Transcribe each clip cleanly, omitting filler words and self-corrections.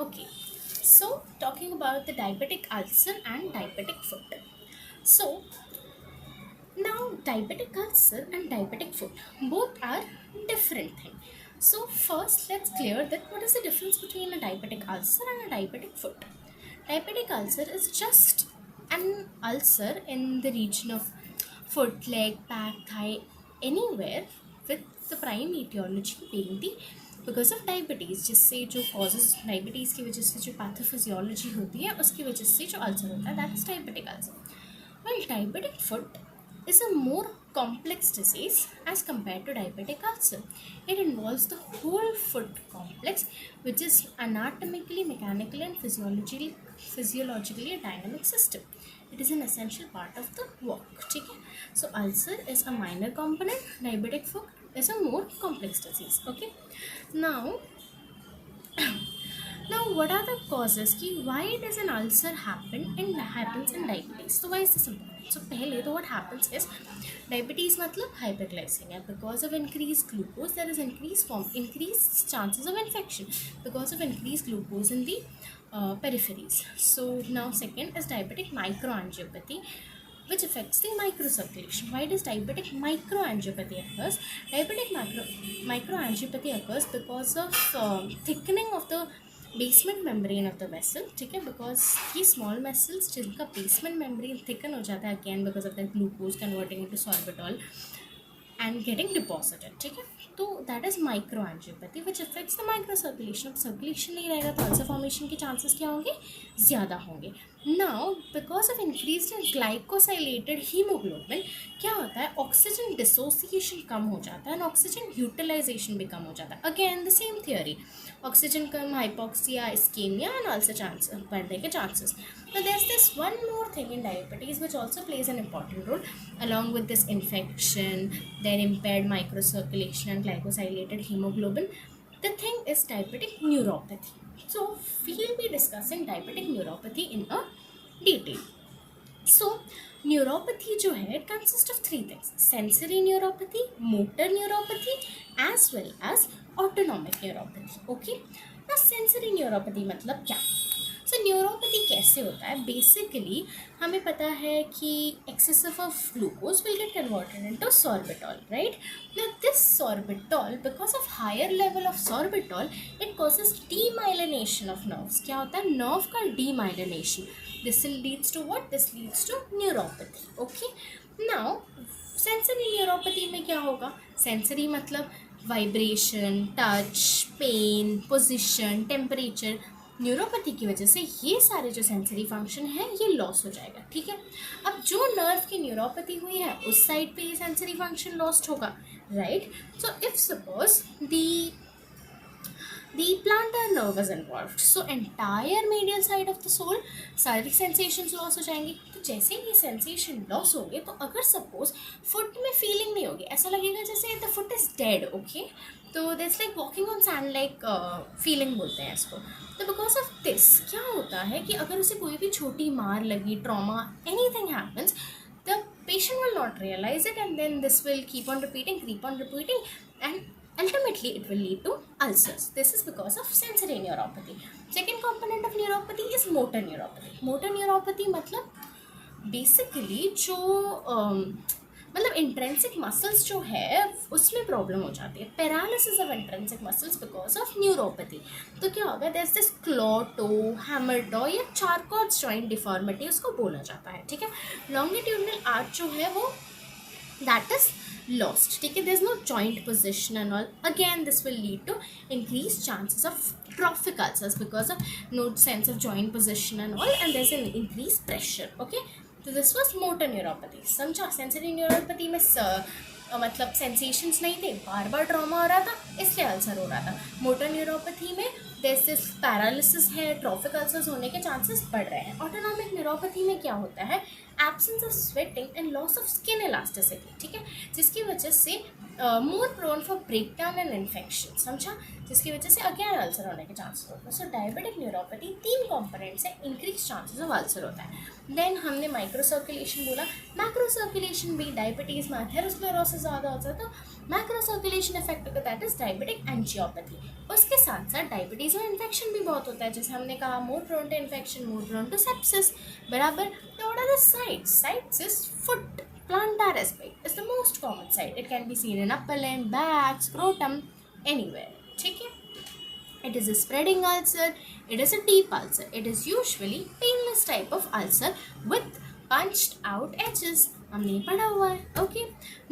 Okay, so talking about the diabetic ulcer and diabetic foot. So now diabetic ulcer and diabetic foot both are different thing. So first let's clear that what is the difference between a diabetic ulcer and a diabetic foot. Diabetic ulcer is just an ulcer in the region of foot, leg, back, thigh, anywhere with the prime etiology being the because of diabetes जिससे जो causes diabetes की वजह से जो pathophysiology होती है उसकी वजह से जो अल्सर होता है that is diabetic ulcer. Well diabetic foot is a more complex disease as compared to diabetic ulcer. It involves the whole foot complex, which is anatomically, mechanically, and physiologically a dynamic system. It is an essential part of the walk. ठीक है? So ulcer is a minor component. Diabetic foot is a more complex disease. Okay. Now what are the causes ki why does an ulcer happens in diabetes? So why is this important? So pehle to what happens is diabetes matlab hyperglycemia. Because of increased glucose there is increased chances of infection because of increased glucose in the peripheries. So now second is diabetic microangiopathy, which affects the microcirculation. Why does diabetic microangiopathy occurs? Diabetic microangiopathy occurs because of thickening of the basement membrane of the vessel. ठीक है, because ये small vessels जिनका basement membrane thicken हो जाता है again because of the glucose converting into sorbitol and getting deposited. ठीक है, तो that is micro angiopathy which affects the micro circulation. अब सर्कुलेशन नहीं रहेगा तो अल्सर फॉर्मेशन के चांसेस क्या होंगे, ज़्यादा होंगे. Now because of increase in glycosylated haemoglobin क्या होता है, ऑक्सीजन डिसोसिएशन कम हो जाता है एंड ऑक्सीजन यूटिलाइजेशन भी कम हो जाता है. Again the same theory, oxygen कम, hypoxia, ischaemia and ulcer chance बढ़ने के chances. Now there's this one more thing in diabetes which also plays an important role along with this infection, then impaired microcirculation and glycosylated hemoglobin. The thing is diabetic neuropathy. So we'll be discussing diabetic neuropathy in a detail. So neuropathy जो है it consists of three things: sensory neuropathy, motor neuropathy, as well as autonomic neuropathy. Okay, now sensory neuropathy मतलब क्या. सो neuropathy कैसे होता है, basically हमें पता है कि excessive of glucose will get converted into sorbitol, right. Now this sorbitol, because of higher level of sorbitol it causes demyelination of nerves. क्या होता है, नर्व का demyelination. This leads to what, this leads to neuropathy. Okay, now sensory neuropathy में क्या होगा, sensory मतलब vibration, touch, pain, position, temperature. Neuropathy की वजह से ये सारे जो सेंसरी फंक्शन है ये लॉस हो जाएगा. ठीक है, अब जो नर्व की न्यूरोपैथी हुई है उस साइड पे ये सेंसरी फंक्शन लॉस्ट होगा, right. So if suppose the plantar nerve is involved, so entire medial side of the soul सारी sensations लॉस हो जाएंगी. तो जैसे ये सेंसेशन लॉस होंगे तो अगर सपोज फुट में फीलिंग नहीं होगी, ऐसा लगेगा जैसे the foot is dead. Okay, तो that's like walking on sand like feeling बोलते हैं इसको. तो बिकॉज ऑफ दिस क्या होता है कि अगर उसे कोई भी छोटी मार लगी, trauma, anything happens, the patient will not realise it and then this will keep on repeating and ultimately it will lead to ulcers. This is because of sensory neuropathy. Second component of neuropathy is motor neuropathy. Motor neuropathy मतलब basically जो मतलब intrinsic muscles जो है उसमें problem हो जाती है, paralysis of intrinsic muscles because of neuropathy. तो क्या होगा, देयर इज दिस क्लॉटो, हैमरटो या चारकॉट्स जॉइंट डिफॉर्मिटी उसको बोला जाता है. ठीक है, लॉन्गिट्यूडनल आर्च जो है वो that is lost. ठीक है, there is no joint position and all. Again this will lead to increased chances of trophic ulcers because of no sense of joint position and all, and there is an increased pressure. Okay, so this was motor neuropathy. समझा. Sensory neuropathy में मतलब sensations नहीं थे, बार बार trauma हो रहा था इसलिए ulcer हो रहा था. मोटर न्यूरोपैथी में दिस पैरालिसिस है, ट्रॉफिक अल्सर्स होने के चांसेस बढ़ रहे हैं. ऑटोनॉमिक न्यूरोपैथी में क्या होता है, absence of sweating and loss of skin elasticity. ठीक है, जिसकी वजह से more prone for break down and infection. समझा, जिसकी वजह से अगेन अल्सर होने के चांसेस होते हैं. सो डायबिटिक न्यूरोपैथी 3 कॉम्पोनेंट्स है, इंक्रीज चांसेस ऑफ अल्सर होता है. देन हमने माइक्रो सर्कुलेशन बोला, मैक्रो सर्कुलेशन भी डायबिटीज़ में एथेरोस्क्लेरोसिस ज़्यादा होता है. तो मैक्रो सर्कुलेशन इफेक्ट होता है, दैट इज डायबिटिक एंजियोपैथी। उसके साथ साथ डायबिटीज में इन्फेक्शन भी बहुत होता है, जैसे हमने कहा more prone to infection, more prone to sepsis, बराबर। तो what are the sites? Sites is foot, plantar aspect is the most common site. It can be seen in upper limb, back, scrotum, anywhere. ठीक है? It is a spreading ulcer. It is a deep ulcer. It is usually painless type of ulcer with punched out edges. हमने पढ़ा हुआ है, okay.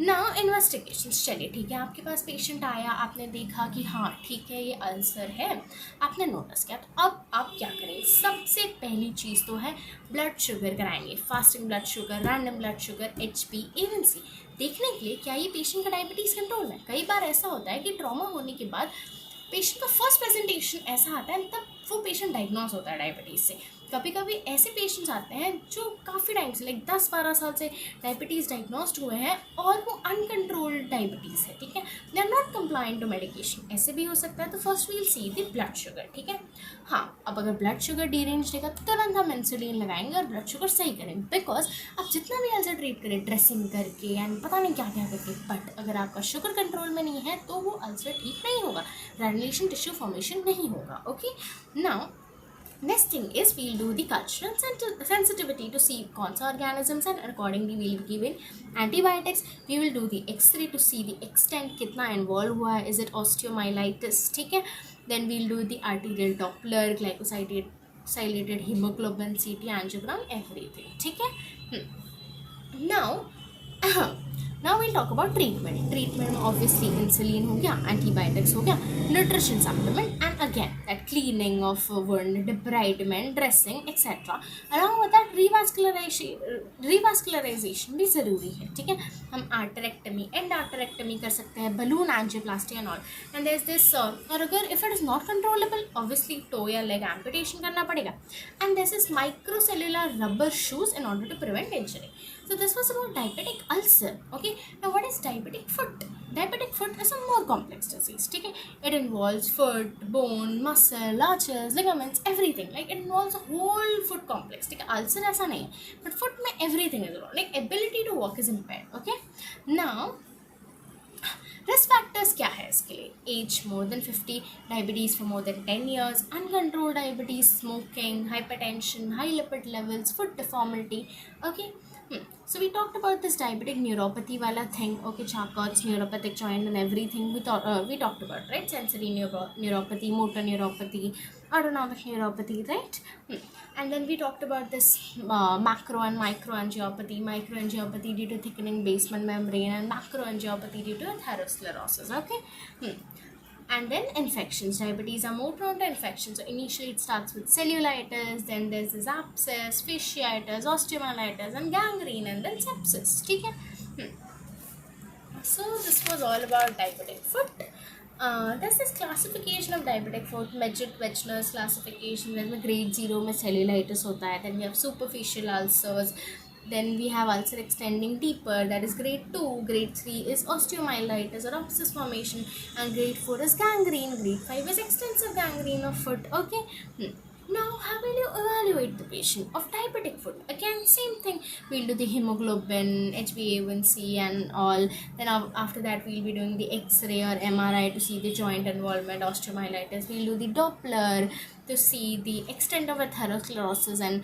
Now investigation, चलिए ठीक है, आपके पास पेशेंट आया, आपने देखा कि हाँ ठीक है ये अल्सर है, आपने नोटिस किया, तो अब आप क्या करें? सबसे पहली चीज़ तो है ब्लड शुगर कराएंगे, fasting blood sugar, random blood sugar, HbA1c, देखने के लिए क्या ये पेशेंट का डायबिटीज़ कंट्रोल है। कई बार ऐसा होता है कि ट्रॉमा होने के बाद पेशेंट का फर्स्ट प्रेजेंटेशन ऐसा आता है, तब वो पेशेंट डायग्नोज होता है डायबिटीज़ से। कभी कभी ऐसे पेशेंट्स आते हैं जो काफ़ी टाइम से, लाइक 10-12 साल से डायबिटीज़ डायग्नोस्ड हुए हैं और वो अनकंट्रोल्ड डायबिटीज़ है, ठीक है, they are not compliant to medication, ऐसे भी हो सकता है। तो first we'll see the blood sugar, ठीक है। हाँ, अब अगर ब्लड शुगर डीरेंज रहेगा तुरंत हम इंसुलिन लगाएंगे और ब्लड शुगर सही करेंगे, बिकॉज आप जितना भी अल्सर ट्रीट करें ड्रेसिंग करके एंड पता नहीं क्या क्या करके, बट अगर आपका शुगर कंट्रोल में नहीं है तो वो अल्सर ठीक नहीं होगा, ग्रैनुलेशन टिश्यू फॉर्मेशन नहीं होगा, okay. Now next thing is we'll do the cultural sensitivity to see कौन सा organisms and accordingly we'll give in antibiotics. We will do the X-ray to see the extent कितना involve हुआ है, is it osteomyelitis, ठीक है। Then we'll do the arterial Doppler, glycosylated hemoglobin, CT angiogram, everything, ठीक है। Now we'll talk about treatment. Treatment में obviously insulin हो गया, antibiotics हो गया, nutrition supplement, and again that cleaning of wound, debridement, dressing, etc. Along with that revascularization भी ज़रूरी है, ठीक है। हम arterectomy, endarterectomy कर सकते हैं, balloon angioplasty and all. And there's this और अगर if it is not controllable, obviously toe या leg amputation करना पड़ेगा. And this is microcellular rubber shoes in order to prevent injury. So this was about diabetic ulcer, okay. Now what is diabetic foot? Diabetic foot is a more complex disease, ठीक है। It involves foot, bone, muscle, arches, ligaments, everything. Like it involves a whole foot complex, ठीक है। Ulcer ऐसा नहीं है, but foot में everything is wrong. Like ability to walk is impaired, okay. Now risk factors क्या है इसके लिए? Age more than 50, diabetes for more than 10 years, uncontrolled diabetes, smoking, hypertension, high lipid levels, foot deformity, okay. So we talked about this diabetic neuropathy wala thing, okay, Charcot's neuropathic joint and everything we talked about, right? Sensory neuropathy, motor neuropathy, autonomic neuropathy, right? And then we talked about this macro and microangiopathy. Microangiopathy due to thickening basement membrane and macroangiopathy due to atherosclerosis, okay. And then infections. Diabetes are more prone to infections. So initially it starts with cellulitis, then there's this abscess, fasciitis, osteomyelitis, and gangrene, and then sepsis. ठीक है? So this was all about diabetic foot. There's this classification of diabetic foot, Medjed-Wechner's classification. Then grade 0 में cellulitis होता है. Then we have superficial ulcers. Then we have ulcer extending deeper, that is grade 2. Grade 3 is osteomyelitis or abscess formation, and grade 4 is gangrene. Grade 5 is extensive gangrene of foot, okay. Now how will you evaluate the patient of diabetic foot? Again, same thing. We'll do the hemoglobin, HbA1c and all. Then after that we'll be doing the X-ray or MRI to see the joint involvement, osteomyelitis. We'll do the Doppler to see the extent of atherosclerosis and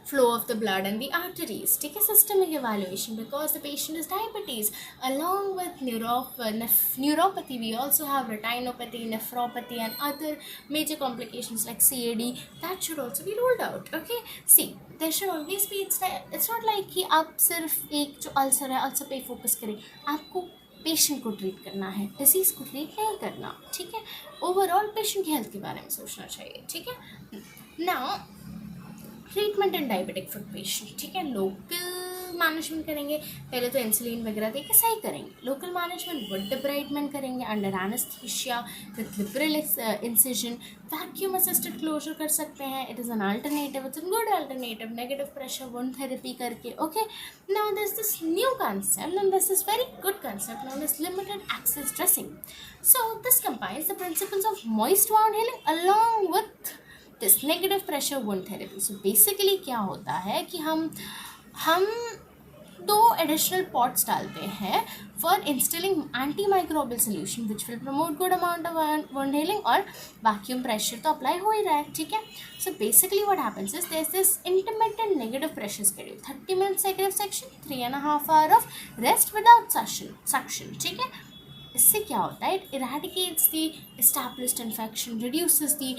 flow of the blood and the arteries. Take a systemic evaluation because the patient is diabetes. Along with neuropathy, we also have retinopathy, nephropathy, and other major complications like CAD that should also be ruled out. Okay, see, there should always be. It's not like कि आप सिर्फ एक जो ulcer है ulcer पे focus करें. आपको patient को ट्रीट करना है, डिसीज़ को ट्रीट नहीं करना, ठीक है। ओवरऑल पेशेंट की हेल्थ के बारे में सोचना चाहिए, ठीक है। Now treatment and diabetic foot patient, ठीक है। लोकल मैनेजमेंट करेंगे, पहले तो इंसुलिन वगैरह दे के सही करेंगे। लोकल मैनेजमेंट वुड डिब्राइडमेंट करेंगे under anaesthesia with liberal incision. Vacuum assisted closure कर सकते हैं, it is an alternative, it's an good alternative, negative pressure wound therapy करके, okay. Now this this new concept and this is very good concept known as limited access dressing. So this combines the principles of moist wound healing along with this negative pressure wound therapy. So basically क्या होता है कि हम दो additional ports डालते हैं for instilling antimicrobial solution which will promote good amount of wound healing, और vacuum pressure तो अप्लाई हो ही रहा है, ठीक है. So basically what happens is there is this intermittent negative pressure schedule, 30 minutes negative section, 3.5 hour off rest without suction, ठीक है. इससे क्या होता है, it eradicates the established infection, reduces the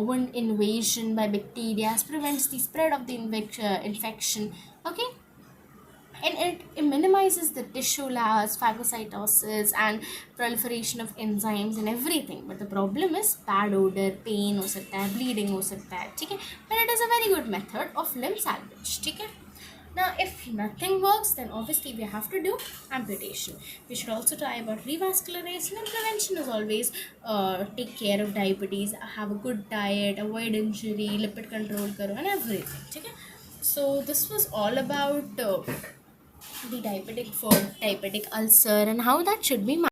wound invasion by bacteria, prevents the spread of the infection, okay. And it minimizes the tissue loss, phagocytosis, and proliferation of enzymes and everything. But the problem is bad odor, pain हो सकता है, bleeding हो सकता है, ठीक है. But it is a very good method of limb salvage, ठीक है. Now, if nothing works, then obviously we have to do amputation. We should also try about revascularization, and prevention is always take care of diabetes, have a good diet, avoid injury, lipid control करो and everything, ठीक है. So this was all about the diabetic foot, diabetic ulcer, and how that should be managed.